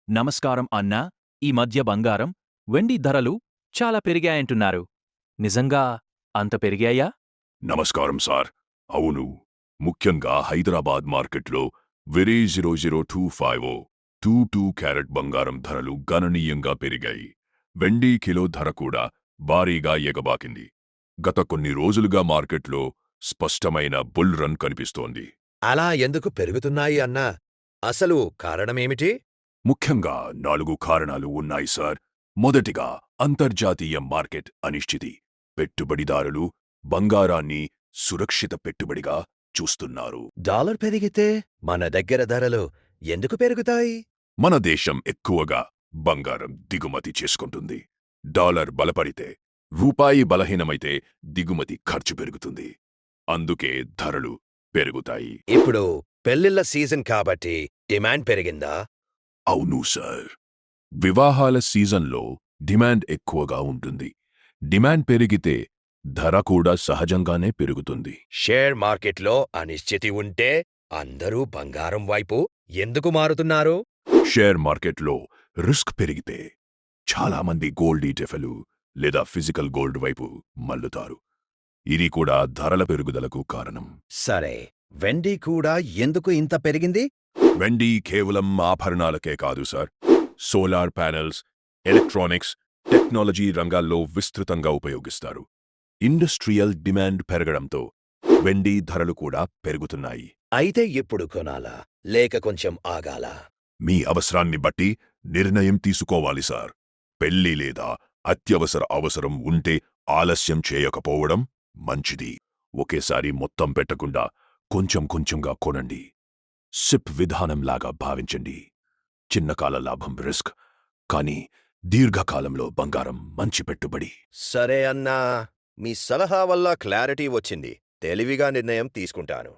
నమస్కారం అన్నా. ఈ మధ్య బంగారం, వెండి ధరలు చాలా పెరిగాయంటున్నారు. నిజంగా అంత పెరిగాయా? నమస్కారం సార్. అవును, ముఖ్యంగా హైదరాబాద్ మార్కెట్లో వెరీ 00250 క్యారెట్ బంగారం ధరలు గణనీయంగా పెరిగాయి. వెండి కిలో ధర కూడా భారీగా ఎగబాకింది. గత కొన్ని రోజులుగా మార్కెట్లో స్పష్టమైన బుల్ రన్ కనిపిస్తోంది. అలా ఎందుకు పెరుగుతున్నాయి అన్నా? అసలు కారణమేమిటి? ముఖ్యంగా 4 కారణాలు ఉన్నాయి సార్. మొదటిగా, అంతర్జాతీయ మార్కెట్ అనిశ్చితి. పెట్టుబడిదారులు బంగారాన్ని సురక్షిత పెట్టుబడిగా చూస్తున్నారు. డాలర్ పెరిగితే మన దగ్గర ధరలు ఎందుకు పెరుగుతాయి? మన దేశం ఎక్కువగా బంగారం దిగుమతి చేసుకుంటుంది. డాలర్ బలపడితే, రూపాయి బలహీనమైతే దిగుమతి ఖర్చు పెరుగుతుంది. అందుకే ధరలు పెరుగుతాయి. ఇప్పుడు పెళ్లిళ్ల సీజన్ కాబట్టి డిమాండ్ పెరిగిందా? అవును సార్. వివాహాల సీజన్లో డిమాండ్ ఎక్కువగా ఉంటుంది. డిమాండ్ పెరిగితే ధర కూడా సహజంగానే పెరుగుతుంది. షేర్ మార్కెట్లో అనిశ్చితి ఉంటే అందరూ బంగారం వైపు ఎందుకు మారుతున్నారు? షేర్ మార్కెట్లో రిస్క్ పెరిగితే చాలామంది గోల్డ్ ఈటెఫ్లు లేదా ఫిజికల్ గోల్డ్ వైపు మల్లుతారు. ఇది కూడా ధరల పెరుగుదలకు కారణం. సరే, వెండి కూడా ఎందుకు ఇంత పెరిగింది? వెండి కేవలం ఆభరణాలకే కాదు sir. Solar panels, electronics, technology రంగాల్లో విస్తృతంగా ఉపయోగిస్తారు. ఇండస్ట్రియల్ డిమాండ్ పెరగడంతో వెండి ధరలు కూడా పెరుగుతున్నాయి. అయితే ఇప్పుడు కొనాలా లేక కొంచెం ఆగాలా? మీ అవసరాన్ని బట్టి నిర్ణయం తీసుకోవాలి సార్. పెళ్లి లేదా అత్యవసర అవసరం ఉంటే ఆలస్యం చేయకపోవడం మంచిది. ఒకేసారి మొత్తం పెట్టకుండా కొంచెం కొంచెంగా కొనండి. సిప్ విధానంలాగా భావించండి. చిన్నకాల లాభం రిస్క్, కానీ దీర్ఘకాలంలో బంగారం మంచి పెట్టుబడి. సరే అన్నా, మీ సలహా వల్ల క్లారిటీ వచ్చింది. తెలివిగా నిర్ణయం తీసుకుంటాను.